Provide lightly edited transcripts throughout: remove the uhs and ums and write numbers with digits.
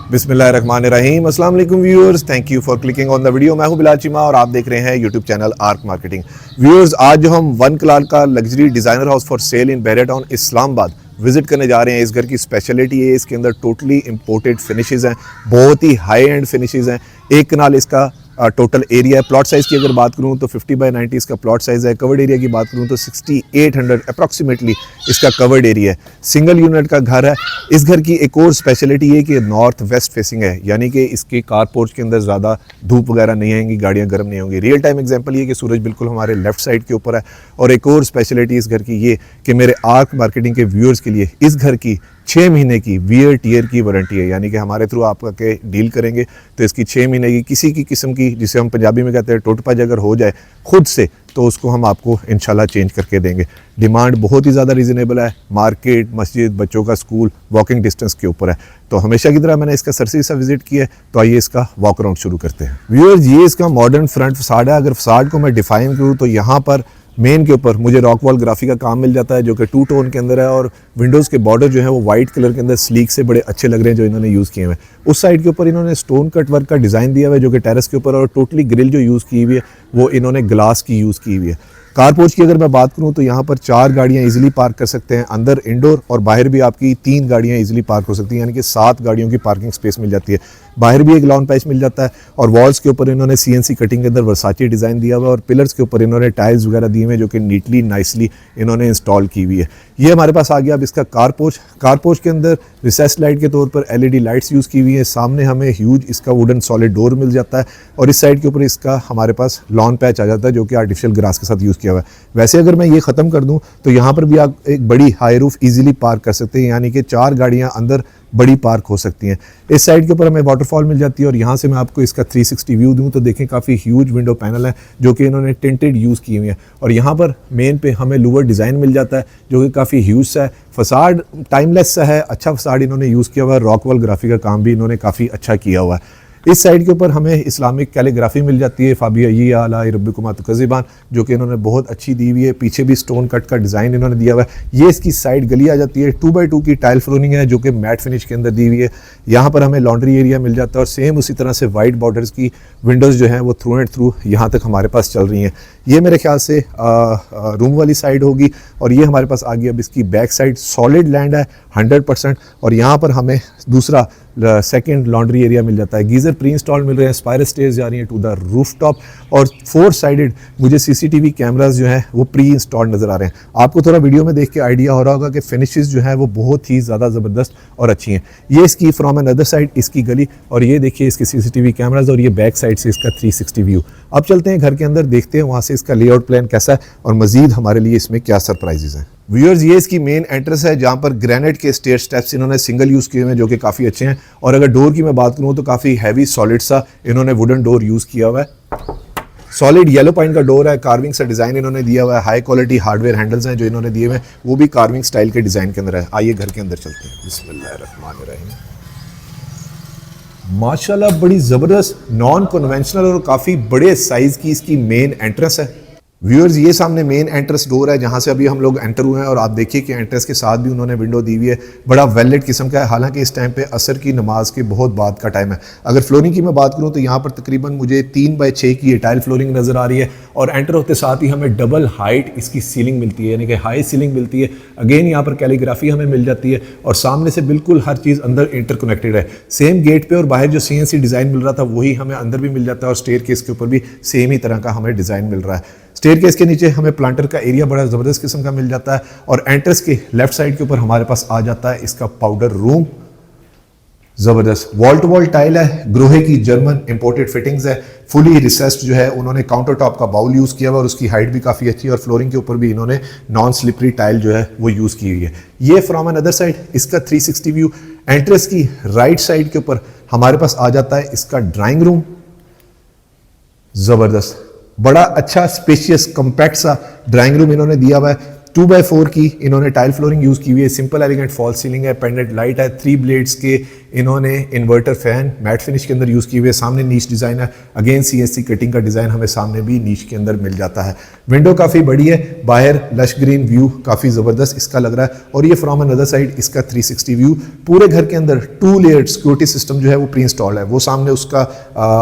बिस्मिल्लाहिर्रहमानिर्रहीम। अस्सलाम वालेकुम viewers, thank you for clicking on the video. मैं हूं बिलाल चीमा और आप देख रहे हैं YouTube channel arc marketing. Viewers, आज जो हम 1 करोड़ का luxury designer house for sale in Bahria Town Islamabad visit करने जा रहे हैं। इस घर की स्पेशलिटी है, इसके अंदर टोटली इम्पोर्टेड फिनिशेस हैं, बहुत ही हाई एंड फिनिशेस हैं। 1 कनाल इसका टोटल एरिया है। प्लॉट साइज़ की अगर बात करूं तो 50/90 इसका प्लॉट साइज़ है। कवर्ड एरिया की बात करूं तो 6800 अप्रॉक्सीमेटली इसका कवर्ड एरिया है। सिंगल यूनिट का घर है। इस घर की एक और स्पेशलिटी ये कि नॉर्थ वेस्ट फेसिंग है, यानी कि इसके कार पोर्च के अंदर ज़्यादा धूप वगैरह नहीं आएंगी, गाड़ियाँ गर्म नहीं होंगी। रियल टाइम एग्जांपल ये कि सूरज बिल्कुल हमारे लेफ्ट साइड के ऊपर है। और एक और स्पेशलिटी इस घर की ये कि मेरे आर्क मार्केटिंग के व्यूअर्स के लिए इस घर की 6 महीने की वियर टियर की वारंटी है, यानी कि हमारे थ्रू आप के डील करेंगे तो इसकी 6 महीने की किसी की किस्म की, जिसे हम पंजाबी में कहते हैं टोटपज, अगर हो जाए खुद से तो उसको हम आपको इंशाल्लाह चेंज करके देंगे। डिमांड बहुत ही ज़्यादा रीज़नेबल है। मार्केट, मस्जिद, बच्चों का स्कूल वॉकिंग डिस्टेंस के ऊपर है। तो हमेशा की तरह मैंने इसका सरसरी सा विजिट किया है, तो आइए इसका वॉक अराउंड शुरू करते हैं। व्यूअर्स, ये इसका मॉडर्न फ्रंट फसाड है। अगर फसाड को मैं डिफाइन करूँ तो यहाँ पर मेन के ऊपर मुझे रॉक वॉल ग्राफी का काम मिल जाता है, जो कि 2 टोन के अंदर है। और विंडोज़ के बॉर्डर जो है वो वाइट कलर के अंदर स्लीक से बड़े अच्छे लग रहे हैं जो इन्होंने यूज़ किए हुए हैं। उस साइड के ऊपर इन्होंने स्टोन कट वर्क का डिज़ाइन दिया हुआ है जो कि टेरेस के ऊपर, और टोटली ग्रिल जो यूज़ की हुई है वो इन्होंने ग्लास की यूज़ की हुई है। कार पोर्च की अगर मैं बात करूं तो यहाँ पर 4 गाड़ियाँ इजीली पार्क कर सकते हैं। अंदर इंडोर और बाहर भी आपकी 3 गाड़ियाँ इजीली पार्क हो सकती हैं, यानी कि 7 गाड़ियों की पार्किंग स्पेस मिल जाती है। बाहर भी एक लॉन पैच मिल जाता है। और वॉल्स के ऊपर इन्होंने CNC कटिंग के अंदर वर्साची डिज़ाइन दिया हुआ है, और पिलर्स के ऊपर इन्होंने टाइल्स वगैरह दिए हुए जो कि नीटली नाइसली इन्होंने इंस्टॉल की हुई है। ये हमारे पास आ गया अब इसका कार पोर्च। कार पोर्च के अंदर रिसेस लाइट के तौर पर LED लाइट्स यूज़ की हुई है। सामने हमें ह्यूज इसका वुडन सॉलिड डोर मिल जाता है, और इस साइड के ऊपर इसका हमारे पास लॉन पैच आ जाता है जो कि आर्टिफिशियल ग्रास के साथ यूज़ किया हुआ है। वैसे अगर मैं ये ख़त्म कर दूं तो यहाँ पर भी आप एक बड़ी हाई रूफ इजीली पार्क कर सकते हैं, यानी कि 4 गाड़ियाँ अंदर बड़ी पार्क हो सकती हैं। इस साइड के ऊपर हमें वाटरफॉल मिल जाती है। और यहाँ से मैं आपको इसका 360 व्यू दूं तो देखें काफ़ी ह्यूज विंडो पैनल है जो कि इन्होंने टिंटेड यूज़ की हुई है। और यहाँ पर मेन पे हमें लूवर डिज़ाइन मिल जाता है जो कि काफ़ी ह्यूज सा है। फसाड टाइमलेस सा है, अच्छा फसाड इन्होंने यूज़ किया हुआ है। रॉक वॉल ग्राफी का काम भी इन्होंने काफ़ी अच्छा किया हुआ है। इस साइड के ऊपर हमें इस्लामिक कैलीग्राफी मिल जाती है, फाबिया अला रब्बिकुमा तुकज़िबान, जो कि इन्होंने बहुत अच्छी दी हुई है। पीछे भी स्टोन कट का डिज़ाइन इन्होंने दिया हुआ है। ये इसकी साइड गली आ जाती है। 2x2 की टाइल फ्लोरिंग है जो कि मैट फिनिश के अंदर दी हुई है। यहाँ पर हमें लॉन्ड्री एरिया मिल जाता है, और सेम उसी तरह से वाइट बॉर्डर्स की विंडोज़ जो हैं वो थ्रू एंड थ्रू यहाँ तक हमारे पास चल रही हैं। ये मेरे ख्याल से रूम वाली साइड होगी। और ये हमारे पास आ गई अब इसकी बैक साइड। सॉलिड लैंड है 100%। और यहाँ पर हमें दूसरा सेकंड लॉन्ड्री एरिया मिल जाता है। गीज़र प्री इंस्टॉल मिल रहे हैं। स्पाइरल स्टेयर्स जा रही हैं टू द रूफ टॉप, और 4 साइडेड मुझे CCTV कैमरास जो हैं वो प्री इंस्टॉल नज़र आ रहे हैं। आपको थोड़ा वीडियो में देख के आइडिया हो रहा होगा कि फिनिशेस जो है वो बहुत ही ज़्यादा ज़बरदस्त और अच्छी हैं। ये इसकी फ्रॉम एन अदर साइड इसकी गली, और ये देखिए इसके CCTV कैमरास, और ये बैक साइड से इसका 360 व्यू। अब चलते हैं घर के अंदर, देखते हैं वहाँ से इसका लेआउट प्लान कैसा है और मज़ीद हमारे लिए इसमें क्या सरप्राइजेज़ हैं। व्यूअर्स, ये इसकी मेन एंट्रेंस है जहाँ पर ग्रेनाइट के स्टेयर स्टेप्स इन्होंने सिंगल यूज़ किए हुए हैं जो कि काफ़ी अच्छे हैं। और अगर डोर की मैं बात करूँ तो काफ़ी हैवी सॉलिड सा इन्होंने वुडन डोर यूज़ किया हुआ है। सॉलिड येलो पाइन का डोर है। कार्विंग सा डिज़ाइन इन्होंने दिया हुआ है। हाई क्वालिटी हार्डवेयर हैंडल्स हैं जो इन्होंने दिए हुए हैं, वो भी कार्विंग स्टाइल के डिज़ाइन के अंदर है। आइए घर के अंदर चलते हैं। बिस्मिल्लाहिर्रहमानिर्रहीम। माशाल्लाह बड़ी ज़बरदस्त नॉन कन्वेंशनल और काफ़ी बड़े साइज़ की इसकी मेन एंट्रेंस है। व्यूअर्स, ये सामने मेन एंट्रेंस डोर है जहाँ से अभी हम लोग एंटर हुए हैं, और आप देखिए कि एंट्रेंस के साथ भी उन्होंने विंडो दी हुई है। बड़ा वेलेट किस्म का है। हालांकि इस टाइम पे असर की नमाज के बहुत बाद का टाइम है। अगर फ्लोरिंग की मैं बात करूँ तो यहाँ पर तकरीबन मुझे 3x6 की टाइल फ्लोरिंग नज़र आ रही है। और एंटर होते साथ ही हमें डबल हाइट इसकी सीलिंग मिलती है, यानी कि हाई सीलिंग मिलती है। अगेन यहाँ पर कैलीग्राफी हमें मिल जाती है, और सामने से बिल्कुल हर चीज़ अंदर इंटरकनेक्टेड है। सेम गेट पे और बाहर जो CNC डिज़ाइन मिल रहा था वही हमें अंदर भी मिल जाता है, और स्टेयर केस के ऊपर भी सेम ही तरह का हमें डिज़ाइन मिल रहा है। स्टेयर केस के नीचे हमें प्लांटर का एरिया बड़ा ज़बरदस्त किस्म का मिल जाता है। और एंट्रेंस के लेफ्ट साइड के ऊपर हमारे पास आ जाता है इसका पाउडर रूम। ज़बरदस्त वॉल टू वॉल टाइल है। ग्रोहे की जर्मन इंपोर्टेड फिटिंग्स है। फुली रिसेस्ड जो है उन्होंने काउंटर टॉप का बाउल यूज़ किया हुआ, और उसकी हाइट भी काफ़ी अच्छी है। और फ्लोरिंग के ऊपर भी इन्होंने नॉन स्लिपरी टाइल जो है वो यूज़ की हुई है। ये फ्रॉम एन अदर साइड इसका 360 व्यू। एंट्रेंस की राइट साइड के ऊपर हमारे पास आ जाता है इसका ड्राइंग रूम। ज़बरदस्त बड़ा अच्छा स्पेशियस कम्पैक्ट सा ड्राइंग रूम इन्होंने दिया हुआ है। 2x4 की इन्होंने टाइल फ्लोरिंग यूज़ की हुई है, सिंपल एलिगेंट फॉल सीलिंग है, पेंडेंट लाइट है, 3 ब्लेड्स के इन्होंने इन्वर्टर फैन मैट फिनिश के अंदर यूज़ की हुई है, सामने नीच डिज़ाइन है, अगेन CNC कटिंग का डिज़ाइन हमें सामने भी नीच के अंदर मिल जाता है। विंडो काफ़ी बड़ी है, बाहर लश ग्रीन व्यू काफ़ी ज़बरदस्त इसका लग रहा है, और ये फ्रॉम अनदर साइड इसका 360 व्यू। पूरे घर के अंदर 2 लेयर्ड सिक्योरिटी सिस्टम जो है वो प्री इंस्टॉल्ड है, वो सामने उसका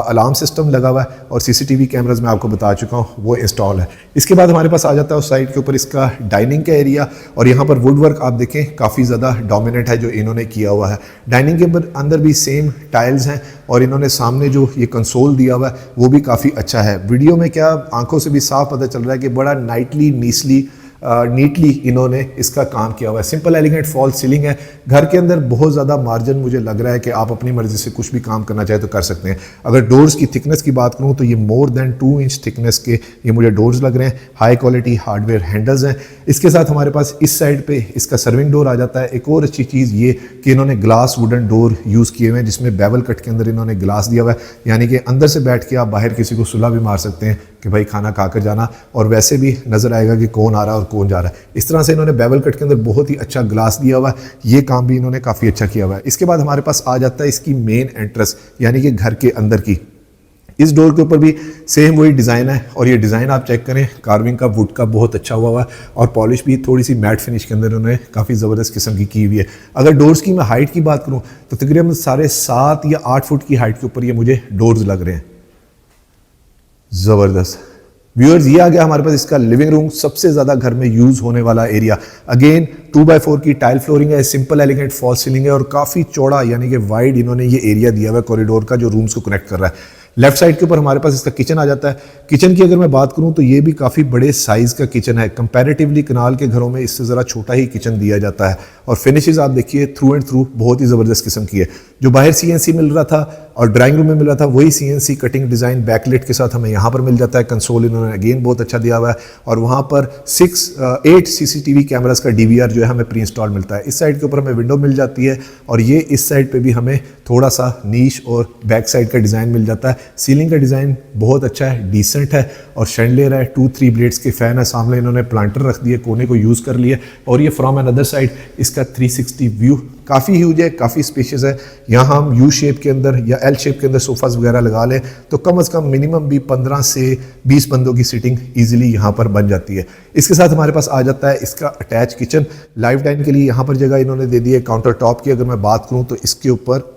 अलार्म सिस्टम लगा हुआ है और CCTV कैमराज मैं आपको बता चुका हूँ वो इंस्टॉल है। इसके बाद हमारे पास आ जाता है उस साइड के ऊपर इसका डाइनिंग का एरिया, और यहाँ पर वुड वर्क आप देखें काफ़ी ज़्यादा डोमिनेंट है जो इन्होंने किया हुआ है। डाइनिंग के अंदर भी सेम टाइल्स हैं, और इन्होंने सामने जो ये कंसोल दिया हुआ है वो भी काफ़ी अच्छा है। वीडियो में क्या आंखों से भी साफ पता चल रहा है कि बड़ा नीटली इन्होंने इसका काम किया हुआ है। सिंपल एलिगेंट फॉल सीलिंग है, घर के अंदर बहुत ज़्यादा मार्जिन मुझे लग रहा है कि आप अपनी मर्जी से कुछ भी काम करना चाहे तो कर सकते हैं। अगर डोर्स की थिकनेस की बात करूं तो ये मोर देन 2 इंच थिकनेस के ये मुझे डोर्स लग रहे हैं, हाई क्वालिटी हार्डवेयर हैंडल्स हैं। इसके साथ हमारे पास इस साइड पे इसका सर्विंग डोर आ जाता है। एक और अच्छी चीज़ ये कि इन्होंने ग्लास वुडन डोर यूज़ किए हुए हैं, जिसमें बेवल कट के अंदर इन्होंने ग्लास दिया हुआ है, यानी कि अंदर से बैठ के आप बाहर किसी को सुलह भी मार सकते हैं कि भाई खाना खाकर जाना, और वैसे भी नज़र आएगा कि कौन आ रहा है और कौन जा रहा है। इस तरह से इन्होंने बेवल कट के अंदर बहुत ही अच्छा ग्लास दिया हुआ है, ये काम भी इन्होंने काफ़ी अच्छा किया हुआ है। इसके बाद हमारे पास आ जाता है इसकी मेन एंट्रेंस, यानी कि घर के अंदर की। इस डोर के ऊपर भी सेम वही डिज़ाइन है, और ये डिज़ाइन आप चेक करें, कार्विंग का वुड का बहुत अच्छा हुआ है, और पॉलिश भी थोड़ी सी मैट फिनिश के अंदर उन्होंने काफ़ी ज़बरदस्त किस्म की हुई है। अगर डोर्स की मैं हाइट की बात करूँ तो तकरीबन 7.5 या 8 फुट की हाइट के ऊपर ये मुझे डोर्स लग रहे हैं, ज़बरदस्त। व्यूअर्स, ये आ गया हमारे पास इसका लिविंग रूम, सबसे ज़्यादा घर में यूज़ होने वाला एरिया। अगेन 2x4 की टाइल फ्लोरिंग है, सिंपल एलिगेंट फॉल सीलिंग है, और काफ़ी चौड़ा यानी कि वाइड इन्होंने ये एरिया दिया हुआ है कॉरिडोर का जो रूम्स को कनेक्ट कर रहा है। लेफ्ट साइड के ऊपर हमारे पास इसका किचन आ जाता है। किचन की अगर मैं बात करूं तो ये भी काफ़ी बड़े साइज़ का किचन है, कंपैरेटिवली कनाल के घरों में इससे ज़रा छोटा ही किचन दिया जाता है, और फिनिशेस आप देखिए थ्रू एंड थ्रू बहुत ही ज़बरदस्त किस्म की है। जो बाहर CNC मिल रहा था और ड्राइंग रूम में मिल रहा था वही CNC कटिंग डिज़ाइन बैकलेट के साथ हमें यहाँ पर मिल जाता है। कंसोल इन्होंने अगेन बहुत अच्छा दिया हुआ है, और वहाँ पर 8 CCTV कैमरास का DVR जो है हमें प्री इंस्टॉल मिलता है। इस साइड के ऊपर हमें विंडो मिल जाती है, और ये इस साइड पे भी हमें थोड़ा सा नीश और बैक साइड का डिज़ाइन मिल जाता है। सीलिंग का डिज़ाइन बहुत अच्छा है, डिसेंट है, और शैंडलियर है, 2-3 ब्लेड्स के फैन है, सामने इन्होंने प्लांटर रख दिए, कोने को यूज़ कर लिया, और ये फ्रॉम अनदर साइड इसका 360 व्यू काफ़ी ह्यूज है, काफ़ी स्पेशियस है। यहाँ हम U शेप के अंदर या L शेप के अंदर सोफाज वगैरह लगा लें तो कम से कम मिनिमम भी 15 से 20 बंदों की सीटिंग इजीली यहाँ पर बन जाती है। इसके साथ हमारे पास आ जाता है इसका अटैच किचन। लाइफ टाइम के लिए यहाँ पर जगह इन्होंने दे दी है। काउंटर टॉप की अगर मैं बात करूँ तो इसके ऊपर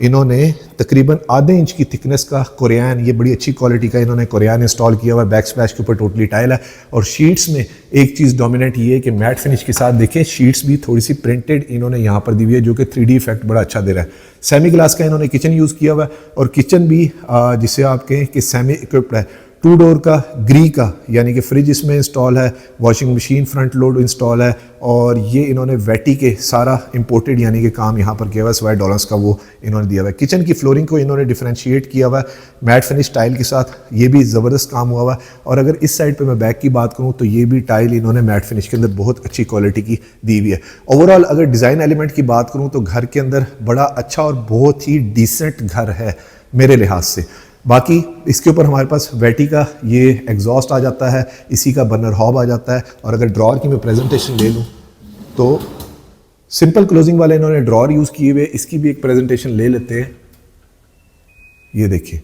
इन्होंने तकरीबन आधे इंच की थिकनेस का कोरियन, ये बड़ी अच्छी क्वालिटी का इन्होंने कोरियन इंस्टॉल किया हुआ है। बैक स्पैच के ऊपर टोटली टाइल है, और शीट्स में एक चीज़ डोमिनेंट ये है कि मैट फिनिश के साथ देखें शीट्स भी थोड़ी सी प्रिंटेड इन्होंने यहाँ पर दी हुई है, जो कि 3D इफेक्ट बड़ा अच्छा दे रहा है। सेमी ग्लास का इन्होंने किचन यूज़ किया हुआ है, और किचन भी जिसे आप कहें कि सेमी इक्विप्ड है। 2 डोर का ग्री का, यानी कि फ्रिज इसमें इंस्टॉल है, washing machine front load install है, और ये इन्होंने वेटी के सारा इंपोर्टेड यानी कि काम यहाँ पर किया हुआ है, सवाए डॉलर्स का वो इन्होंने दिया हुआ है। किचन की फ्लोरिंग को इन्होंने डिफरेंशिएट किया हुआ है मैट फिनिश टाइल के साथ, ये भी ज़बरदस्त काम हुआ हुआ है। और अगर इस साइड पे मैं बैक की बात करूँ तो ये भी टाइल इन्होंने मैट फिनिश के अंदर बहुत अच्छी क्वालिटी की दी हुई है। ओवरऑल अगर डिज़ाइन एलिमेंट की बात करूँ तो घर के अंदर बड़ा अच्छा और बहुत ही डिसेंट घर है मेरे लिहाज से। बाकी इसके ऊपर हमारे पास वेटी का ये एग्जॉस्ट आ जाता है, इसी का बर्नर हॉब आ जाता है। और अगर ड्रॉर की मैं प्रेजेंटेशन ले लूँ तो सिंपल क्लोजिंग वाले इन्होंने ड्रॉर यूज़ किए हुए, इसकी भी एक प्रेजेंटेशन ले लेते हैं। ये देखिए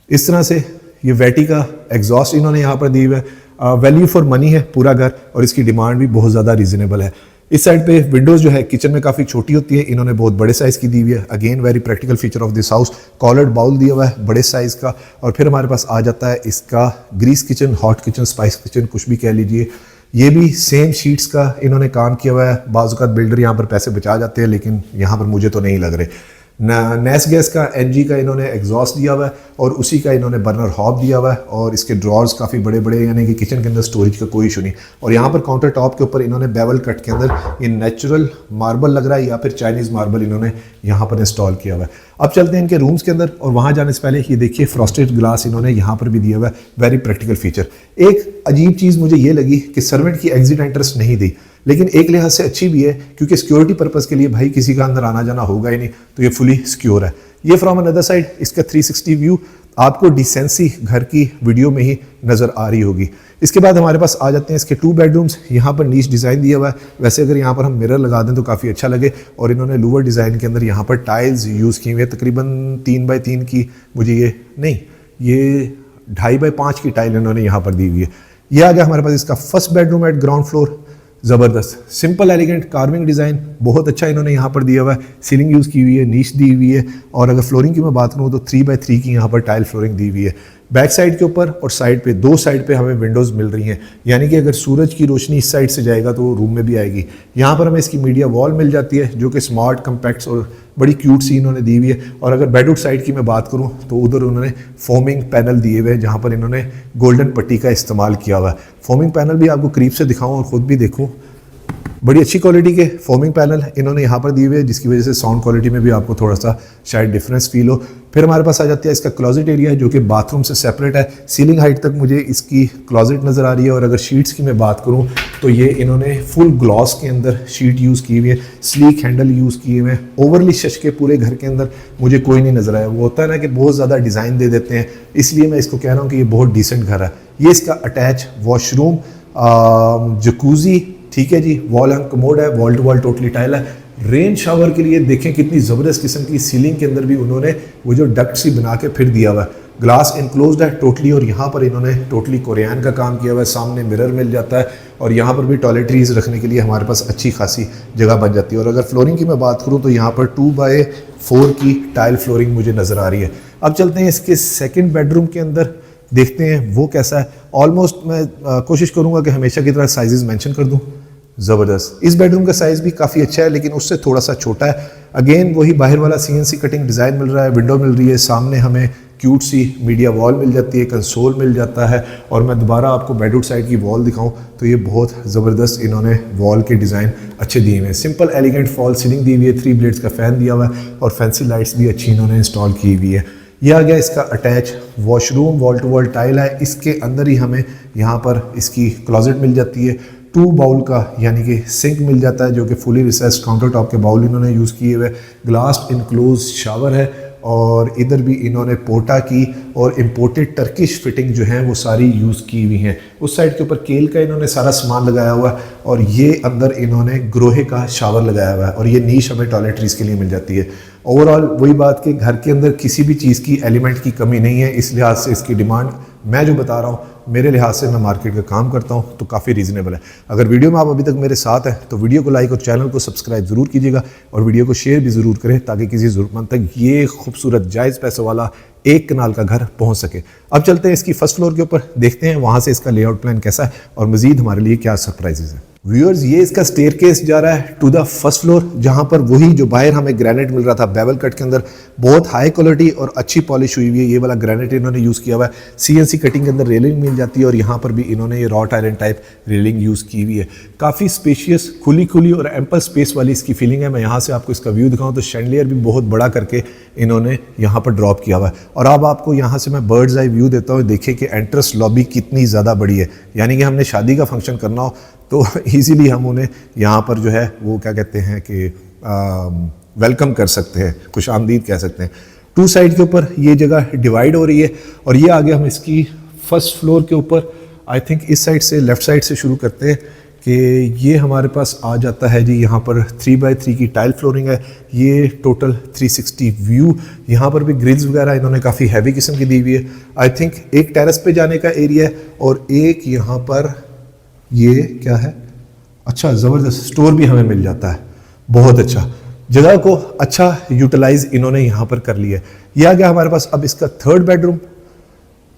इस तरह से ये वेटी का एग्जॉस्ट इन्होंने यहाँ पर दी हुई है। वैल्यू फॉर मनी है पूरा घर, और इसकी डिमांड भी बहुत ज़्यादा रीजनेबल है। इस साइड पे विंडोज़ जो है किचन में काफ़ी छोटी होती है, इन्होंने बहुत बड़े साइज़ की दी हुई है। Again very practical feature of this house. Coloured bowl दिया हुआ है बड़े साइज़ का। और फिर हमारे पास आ जाता है इसका grease kitchen, hot kitchen, spice kitchen, कुछ भी कह लीजिए। ये भी सेम शीट्स का इन्होंने काम किया हुआ है। बाज़ औक़ात बिल्डर यहाँ पर पैसे बचा जाते हैं, लेकिन यहाँ पर मुझे तो नहीं लग रहे। नेस गैस का NG का इन्होंने एग्जॉस्ट दिया हुआ है, और उसी का इन्होंने बर्नर हॉब दिया हुआ है, और इसके ड्रॉर्स काफ़ी बड़े बड़े, यानी कि किचन के अंदर स्टोरेज का कोई इशू नहीं। और यहाँ पर काउंटर टॉप के ऊपर इन्होंने बेवल कट के अंदर ये नेचुरल मार्बल लग रहा है, या फिर चाइनीज़ मार्बल इन्होंने यहाँ पर इंस्टॉल किया हुआ है। अब चलते हैं इनके रूम्स के अंदर, और वहाँ जाने से पहले ये देखिए फ्रॉस्टेड ग्लास इन्होंने यहाँ पर भी दिया हुआ है। Very practical feature. एक अजीब चीज़ मुझे ये लगी कि सर्वेंट की एग्जिट एंट्रेंस नहीं दी, लेकिन एक लिहाज से अच्छी भी है, क्योंकि सिक्योरिटी पर्पस के लिए भाई किसी का अंदर आना जाना होगा ही नहीं, तो ये फुली सिक्योर है। ये फ्रॉम अनदर साइड इसका 360 व्यू, आपको डिसेंसी घर की वीडियो में ही नज़र आ रही होगी। इसके बाद हमारे पास आ जाते हैं इसके 2 बेडरूम्स। यहाँ पर नीच डिज़ाइन दिया हुआ है, वैसे अगर यहाँ पर हम मिरर लगा दें तो काफ़ी अच्छा लगे। और इन्होंने लूवर डिज़ाइन के अंदर यहाँ पर टाइल्स यूज़ की हुई है, तकरीबन 3x3 की, मुझे ये 2.5x5 की टाइल इन्होंने यहाँ पर दी हुई है। ये आ गया हमारे पास इसका first bedroom eight ground floor. ज़बरदस्त सिंपल एलिगेंट कार्विंग डिज़ाइन बहुत अच्छा इन्होंने यहाँ पर दिया हुआ है। सीलिंग यूज़ की हुई है, नीच दी हुई है, और अगर फ्लोरिंग की मैं बात करूँ तो 3x3 की यहाँ पर टाइल फ्लोरिंग दी हुई है। बैक साइड के ऊपर और साइड पे, 2 साइड पे हमें विंडोज़ मिल रही हैं, यानी कि अगर सूरज की रोशनी इस साइड से जाएगा तो वो रूम में भी आएगी। यहाँ पर हमें इसकी मीडिया वॉल मिल जाती है जो कि स्मार्ट, कम्पैक्ट और बड़ी क्यूट सी इन्होंने दी हुई है। और अगर बेडरूम साइड की मैं बात करूँ तो उधर उन्होंने फोमिंग पैनल दिए हुए हैं, जहाँ पर इन्होंने गोल्डन पट्टी का इस्तेमाल किया हुआ है। फोमिंग पैनल भी आपको करीब से दिखाऊँ और ख़ुद भी देखूँ, बड़ी अच्छी क्वालिटी के फोमिंग पैनल इन्होंने यहाँ पर दिए हुए हैं, जिसकी वजह से साउंड क्वालिटी में भी आपको थोड़ा सा शायद डिफरेंस फील हो। फिर हमारे पास आ जाती है इसका क्लोजेट एरिया जो कि बाथरूम से सेपरेट है। सीलिंग हाइट तक मुझे इसकी क्लोजेट नज़र आ रही है। और अगर शीट्स की मैं बात करूँ तो ये इन्होंने फुल ग्लॉस के अंदर शीट यूज़ की हुई है, स्लीक हैंडल यूज़ किए हुए हैं। ओवरली शश के पूरे घर के अंदर मुझे कोई नहीं नज़र आया। वो होता है ना कि बहुत ज़्यादा डिज़ाइन दे देते हैं, इसलिए मैं इसको कह रहा हूँ कि ये बहुत डिसेंट घर है। ये इसका अटैच वॉशरूम, जकूज़ी, ठीक है जी, वॉल हैंग कमोड है, wall to wall totally tile है। रेन शावर के लिए देखें कितनी ज़बरदस्त किस्म की सीलिंग के अंदर भी उन्होंने वो जो डक्ट सी बना के फिर दिया हुआ है। ग्लास इनक्लोज्ड है टोटली, और यहाँ पर इन्होंने टोटली कोरियन का काम किया हुआ है। सामने मिरर मिल जाता है, और यहाँ पर भी टॉयलेटरीज रखने के लिए हमारे पास अच्छी खासी जगह बन जाती है। और अगर फ्लोरिंग की मैं बात करूँ तो यहाँ पर 2x4 की टाइल फ्लोरिंग मुझे नज़र आ रही है। अब चलते हैं इसके सेकेंड बेडरूम के अंदर, देखते हैं वो कैसा है। ऑलमोस्ट मैं कोशिश करूँगा कि हमेशा की तरह साइजेस मेंशन कर दूँ। ज़बरदस्त, इस बेडरूम का साइज़ भी काफ़ी अच्छा है, लेकिन उससे थोड़ा सा छोटा है। अगेन वही बाहर वाला CNC कटिंग डिज़ाइन मिल रहा है, विंडो मिल रही है, सामने हमें क्यूट सी मीडिया वॉल मिल जाती है, कंसोल मिल जाता है। और मैं दोबारा आपको बेडरूम साइड की वॉल दिखाऊं तो ये बहुत ज़बरदस्त इन्होंने वॉल के डिज़ाइन अच्छे दिए हुए हैं। सिंपल एलिगेंट फॉल सीलिंग दी हुई है, 3 ब्लेड्स का फ़ैन दिया हुआ है, और फैंसी लाइट्स भी अच्छी इन्होंने इंस्टॉल की हुई है। यह आ गया इसका attach washroom, wall to wall tile है। इसके अंदर ही हमें यहाँ पर इसकी क्लोजेट मिल जाती है। 2 बाउल का यानी कि सिंक मिल जाता है जो कि फुली रिसेस्ड काउंटर टॉप के बाउल इन्होंने यूज़ किए हुए। ग्लास इनक्लोज शावर है, और इधर भी इन्होंने पोटा की और इम्पोर्टेड टर्किश फिटिंग जो है वो सारी यूज़ की हुई हैं। उस साइड के ऊपर केल का इन्होंने सारा सामान लगाया हुआ है, और ये अंदर इन्होंने ग्रोहे का शावर लगाया हुआ है, और ये नीश हमें टॉयलेटरीज के लिए मिल जाती है। ओवरऑल वही बात कि घर के अंदर किसी भी चीज़ की एलिमेंट की कमी नहीं है। इस लिहाज से इसकी डिमांड मैं जो बता रहा हूँ, मेरे लिहाज से, मैं मार्केट का काम करता हूँ तो काफ़ी रीज़नेबल है। अगर वीडियो में आप अभी तक मेरे साथ हैं तो वीडियो को लाइक और चैनल को सब्सक्राइब ज़रूर कीजिएगा, और वीडियो को शेयर भी ज़रूर करें ताकि किसी ज़रूरतमंद तक ये खूबसूरत जायज़ पैसों वाला 1 कनाल का घर पहुँच सके। अब चलते हैं इसकी फर्स्ट फ्लोर के ऊपर, देखते हैं वहाँ से इसका लेआउट प्लान कैसा है और मज़ीद हमारे लिए क्या सरप्राइजेज़ हैं। व्यूअर्स, ये इसका स्टेयरकेस जा रहा है टू द फर्स्ट फ्लोर, जहाँ पर वही जो बाहर हमें ग्रेनाइट मिल रहा था बेवल कट के अंदर, बहुत हाई क्वालिटी और अच्छी पॉलिश हुई हुई है। ये वाला ग्रेनाइट इन्होंने यूज़ किया हुआ है। CNC कटिंग के अंदर रेलिंग मिल जाती है, और यहाँ पर भी इन्होंने ये wrought iron type railing use की हुई है। काफ़ी स्पेशियस, खुली और एम्पल स्पेस वाली इसकी फीलिंग है। मैं यहाँ से आपको इसका व्यू दिखाऊँ तो शैंडलियर भी बहुत बड़ा करके इन्होंने यहाँ पर ड्रॉप किया हुआ है। और अब आपको यहाँ से मैं बर्ड्स आई व्यू देता हूँ। देखिए कि एंट्रेंस लॉबी कितनी ज़्यादा बड़ी है, यानी कि हमने शादी का फंक्शन करना हो तो इजीली हम उन्हें यहाँ पर जो है वो क्या कहते हैं कि वेलकम कर सकते हैं, खुश आमदीद कह सकते हैं। 2 साइड के ऊपर ये जगह डिवाइड हो रही है, और ये आगे हम इसकी फर्स्ट फ्लोर के ऊपर आई थिंक इस साइड से, लेफ़्ट साइड से शुरू करते हैं कि ये हमारे पास आ जाता है जी। यहाँ पर 3x3 की टाइल फ्लोरिंग है। ये टोटल 360 व्यू, यहाँ पर भी ग्रिल्स वगैरह इन्होंने काफ़ी हैवी किस्म की दी हुई है। आई थिंक एक टेरेस पे जाने का एरिया है, और एक यहाँ पर ये क्या है, अच्छा ज़बरदस्त स्टोर भी हमें मिल जाता है। बहुत अच्छा, जगह को अच्छा यूटिलाइज इन्होंने यहाँ पर कर लिया है। यह आ गया हमारे पास अब इसका 3rd बेडरूम।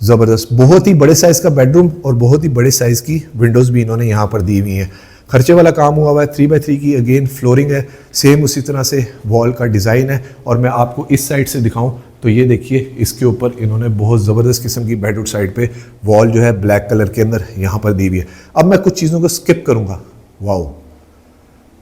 ज़बरदस्त, बहुत ही बड़े साइज़ का बेडरूम, और बहुत ही बड़े साइज़ की विंडोज़ भी इन्होंने यहाँ पर दी हुई हैं। खर्चे वाला काम हुआ हुआ है। 3x3 की अगेन फ्लोरिंग है, सेम उसी तरह से वॉल का डिज़ाइन है। और मैं आपको इस साइड से दिखाऊं तो ये देखिए, इसके ऊपर इन्होंने बहुत ज़बरदस्त किस्म की बेडरूम साइड पे वॉल जो है ब्लैक कलर के अंदर यहाँ पर दी हुई है। अब मैं कुछ चीज़ों को स्किप करूँगा। वाओ,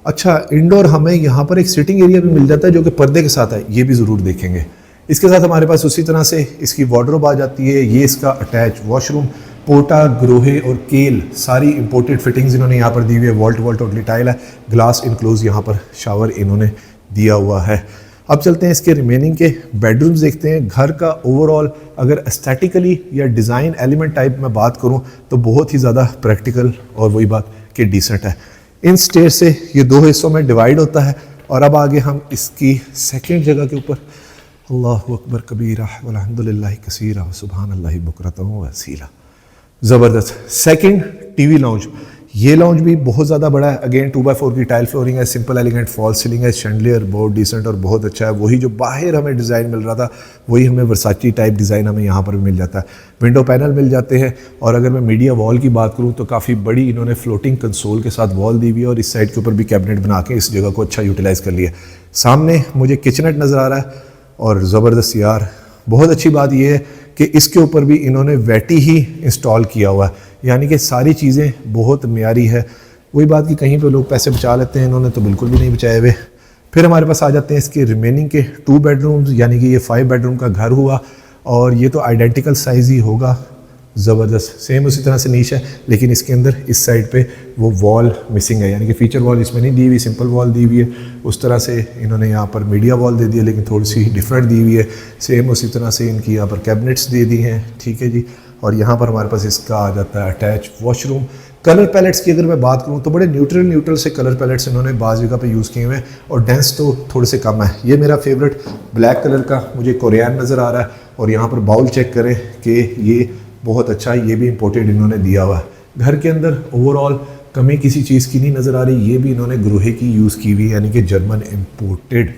अच्छा, इंडोर हमें यहाँ पर एक सिटिंग एरिया भी मिल जाता है जो कि पर्दे के साथ है, ये भी ज़रूर देखेंगे। इसके साथ हमारे पास उसी तरह से इसकी वार्डरोब आ जाती है। ये इसका अटैच वॉशरूम, पोटा, ग्रोहे और केल सारी इंपोर्टेड फिटिंग्स इन्होंने यहाँ पर दी हुई है। Wall to wall totally tile है। ग्लास इनक्लोज यहाँ पर शावर इन्होंने दिया हुआ है। अब चलते हैं इसके रिमेनिंग के बेडरूम्स देखते हैं। घर का ओवरऑल अगर एस्थेटिकली या डिज़ाइन एलिमेंट टाइप में बात करूं तो बहुत ही ज़्यादा प्रैक्टिकल और वही बात कि डिसेंट है। इन स्टेयर से ये 2 हिस्सों में डिवाइड होता है और अब आगे हम इसकी सेकंड जगह के ऊपर अल्लाहु अकबर कबीरा वल्हम्दुलिल्लाहि कसीरा व सुब्हानल्लाहि बुकरतन व असीला। ज़बरदस्त सेकंड टीवी लाउंज। ये लाउंज भी बहुत ज़्यादा बड़ा है। अगेन 2x4 की टाइल फ्लोरिंग है, सिंपल एलिगेंट फॉल सीलिंग है, शैंडलियर बहुत डिसेंट और बहुत अच्छा है। वही जो बाहर हमें डिज़ाइन मिल रहा था वही हमें वर्साची टाइप डिज़ाइन हमें यहाँ पर भी मिल जाता है। विंडो पैनल मिल जाते हैं और अगर मैं मीडिया वॉल की बात करूँ तो काफ़ी बड़ी इन्होंने फ्लोटिंग कंसोल के साथ वॉल दी हुई है और इस साइड के ऊपर भी कैबिनेट बना के इस जगह को अच्छा यूटिलाइज़ कर लिया। सामने मुझे किचनेट नज़र आ रहा है और ज़बरदस्त यार बहुत अच्छी बात यह है कि इसके ऊपर भी इन्होंने वैटी ही इंस्टॉल किया हुआ है, यानी कि सारी चीज़ें बहुत म्यारी है। वही बात कि कहीं पे लोग पैसे बचा लेते हैं, इन्होंने तो बिल्कुल भी नहीं बचाए हुए। फिर हमारे पास आ जाते हैं इसके रिमेनिंग के 2 बेडरूम्स, यानी कि ये 5 बेडरूम का घर हुआ और ये तो आइडेंटिकल साइज़ ही होगा। ज़बरदस्त सेम उसी तरह से नीच है, लेकिन इसके अंदर इस साइड पे वो वॉल मिसिंग है, यानी कि फीचर वॉल इसमें नहीं दी हुई, सिंपल वॉल दी हुई है। उस तरह से इन्होंने यहाँ पर मीडिया वॉल दे दी है, लेकिन थोड़ी सी डिफरेंट दी हुई है। सेम उसी तरह से इनकी यहाँ पर कैबिनेट्स दे दी हैं, ठीक है जी। और यहाँ पर हमारे पास इसका आ जाता है अटैच वॉशरूम। कलर पैलेट्स की अगर मैं बात करूँ तो बड़े न्यूट्रल से कलर पैलेट्स इन्होंने बाज़ जगह पे यूज़ किए हुए हैं और डेंस तो थोड़े से कम है। ये मेरा फेवरेट ब्लैक कलर का मुझे कोरियन नज़र आ रहा है और यहाँ पर बाउल चेक करें कि ये बहुत अच्छा है, ये भी इम्पोर्टेड इन्होंने दिया हुआ है। घर के अंदर ओवरऑल कमी किसी चीज़ की नहीं नज़र आ रही। ये भी इन्होंने ग्रोहे की यूज़ की हुई, यानी कि जर्मन इम्पोर्टेड।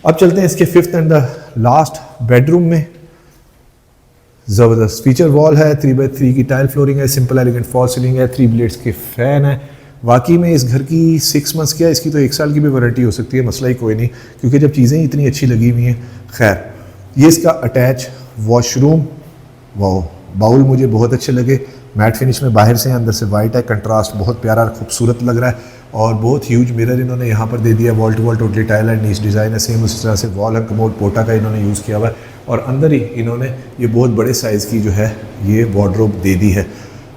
अब चलते हैं इसके 5th and the last bedroom में। ज़बरदस्त फीचर वॉल है, 3x3 की टाइल फ्लोरिंग है, सिंपल एलिगेंट फॉल सीलिंग है, 3 ब्लेड्स के फ़ैन है। वाकई में इस घर की 6 मंथ्स क्या, इसकी तो 1 साल की भी वारंटी हो सकती है, मसला ही कोई नहीं, क्योंकि जब चीज़ें इतनी अच्छी लगी हुई हैं। खैर, ये इसका अटैच वॉशरूम, वाओ बाउल मुझे बहुत अच्छे लगे। मैट फिनिश में बाहर से अंदर से वाइट है, कंट्रास्ट बहुत प्यारा खूबसूरत लग रहा है और बहुत ह्यूज मिरर इन्होंने यहाँ पर दे दिया। Wall to wall totally tile है, नीच डिज़ाइन है, सेम उसी तरह से वॉल है, कमोड पोटा का इन्होंने यूज़ किया हुआ है और अंदर ही इन्होंने ये बहुत बड़े साइज़ की जो है ये वार्डरोब दे दी है।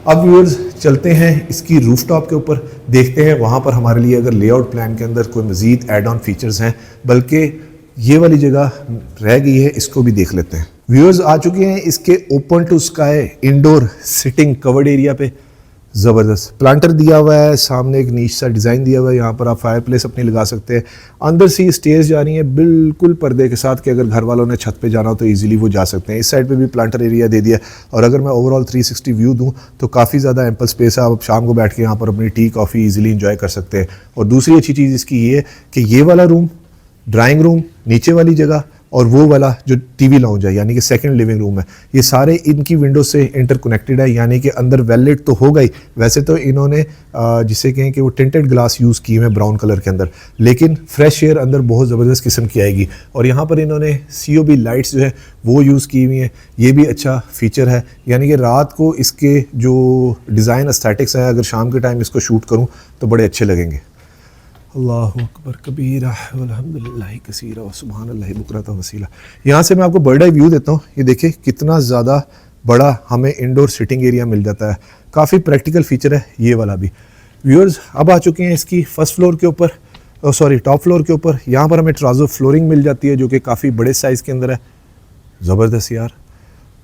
अब व्यूअर्स चलते हैं इसकी रूफटॉप के ऊपर, देखते हैं वहाँ पर हमारे लिए अगर लेआउट प्लान के अंदर कोई मज़ीद एड ऑन फीचर्स हैं, बल्कि ये वाली जगह रह गई है, इसको भी देख लेते हैं। व्यूअर्स आ चुके हैं इसके open to sky indoor sitting covered area पे। ज़बरदस्त प्लांटर दिया हुआ है, सामने एक नीच सा डिज़ाइन दिया हुआ है, यहाँ पर आप फायर प्लेस अपनी लगा सकते हैं। अंदर से स्टेज जा रही है बिल्कुल पर्दे के साथ कि अगर घर वालों ने छत पे जाना हो तो इजीली वो जा सकते हैं। इस साइड पे भी प्लांटर एरिया दे दिया और अगर मैं ओवरऑल 360 व्यू दूं तो काफ़ी ज़्यादा एम्पल स्पेस है। आप शाम को बैठ के यहाँ पर अपनी टी कॉफ़ी ईजिली इंजॉय कर सकते हैं। और दूसरी अच्छी चीज़ इसकी ये है कि ये वाला रूम, ड्राइंग रूम, नीचे वाली जगह और वो वाला जो टीवी लाउंज है, यानी कि सेकंड लिविंग रूम है, ये सारे इनकी विंडो से इंटरकनेक्टेड है, यानी कि अंदर वेलवेट तो होगा ही। वैसे तो इन्होंने जिसे कहें कि वो टिंटेड ग्लास यूज़ किए हुए ब्राउन कलर के अंदर, लेकिन फ्रेश एयर अंदर बहुत ज़बरदस्त किस्म की आएगी। और यहाँ पर इन्होंने COB लाइट्स जो है वो यूज़ की हुई हैं, ये भी अच्छा फीचर है, यानी कि रात को इसके जो डिज़ाइन एस्थेटिक्स है, अगर शाम के टाइम इसको शूट करूँ तो बड़े अच्छे लगेंगे। अल्लाहु अकबर कबीरा वल्हम्दुलिल्लाहि कसीरा व सुब्हानल्लाहि बुकरतन व असीला। यहाँ से मैं आपको बर्ड आई व्यू देता हूँ। ये देखिए कितना ज़्यादा बड़ा हमें इंडोर सिटिंग एरिया मिल जाता है, काफ़ी प्रैक्टिकल फीचर है ये वाला भी। व्यूअर्स अब आ चुके हैं इसकी फर्स्ट फ्लोर के ऊपर, टॉप फ्लोर के ऊपर। यहाँ पर हमें ट्राजो फ्लोरिंग मिल जाती है जो कि काफ़ी बड़े साइज़ के अंदर है। ज़बरदस्त यार,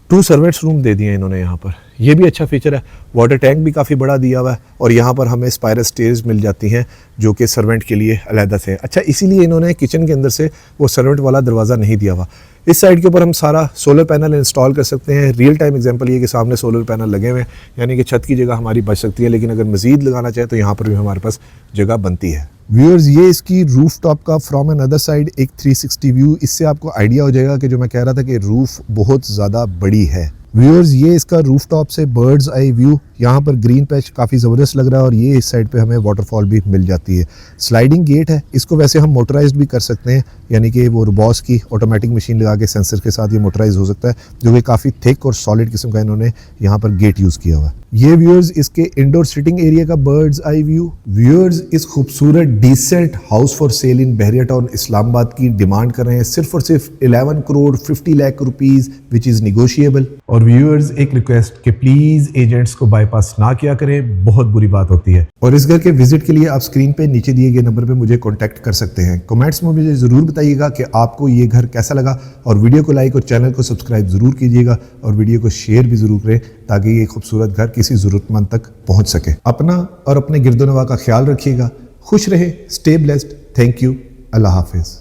2 सर्वेंट्स रूम दे दिए हैं इन्होंने यहाँ पर, ये भी अच्छा फीचर है। वाटर टैंक भी काफ़ी बड़ा दिया हुआ है और यहाँ पर हमें स्पाइरल स्टेयर्स मिल जाती हैं जो कि सर्वेंट के लिए अलहदा से। अच्छा, इसीलिए इन्होंने किचन के अंदर से वो सर्वेंट वाला दरवाज़ा नहीं दिया हुआ। इस साइड के ऊपर हम सारा सोलर पैनल इंस्टॉल कर सकते हैं। रियल टाइम एग्जांपल ये कि सामने सोलर पैनल लगे हुए हैं, यानी कि छत की जगह हमारी बच सकती है, लेकिन अगर मज़ीद लगाना चाहे तो यहाँ पर भी हमारे पास जगह बनती है। व्यूअर्स ये इसकी रूफ टॉप का फ्रॉम अनदर साइड एक 360 व्यू, इससे आपको आइडिया हो जाएगा कि जो मैं कह रहा था कि रूफ बहुत ज़्यादा बड़ी है। व्यूअर्स ये इसका रूफ टॉप से बर्ड्स आई व्यू, यहाँ पर ग्रीन पैच काफ़ी ज़बरदस्त लग रहा है और ये इस साइड पे हमें वाटरफॉल भी मिल जाती है। स्लाइडिंग गेट है, इसको वैसे हम मोटराइज्ड भी कर सकते हैं, यानी कि वो रोबॉस की ऑटोमेटिक मशीन लगा के सेंसर के साथ ये मोटराइज हो सकता है, जो कि काफ़ी थिक और सॉलिड किस्म का इन्होंने यहाँ पर गेट यूज़ किया हुआ है। ये व्यूअर्स इसके इंडोर सिटिंग एरिया का बर्ड्स आई व्यू। व्यूअर्स इस खूबसूरत decent house for sale in Bahria Town Islamabad की डिमांड कर रहे हैं सिर्फ और सिर्फ 11 crore 50 lakh rupees, which is negotiable. और व्यूअर्स एक रिक्वेस्ट कि प्लीज़ एजेंट्स को बाय पास ना किया करें, बहुत बुरी बात होती है। और इस घर के विजिट के लिए आप स्क्रीन पे नीचे दिए गए नंबर पे मुझे कांटेक्ट कर सकते हैं। कमेंट्स में मुझे ज़रूर बताइएगा कि आपको ये घर कैसा लगा, और वीडियो को लाइक और चैनल को सब्सक्राइब ज़रूर कीजिएगा, और वीडियो को शेयर भी ज़रूर करें ताकि ये खूबसूरत घर किसी ज़रूरतमंद तक पहुँच सके। अपना और अपने गिरदोनवा का ख्याल रखिएगा। खुश रहे, स्टे ब्लेस्ड। Thank you. अल्लाह हाफिज़।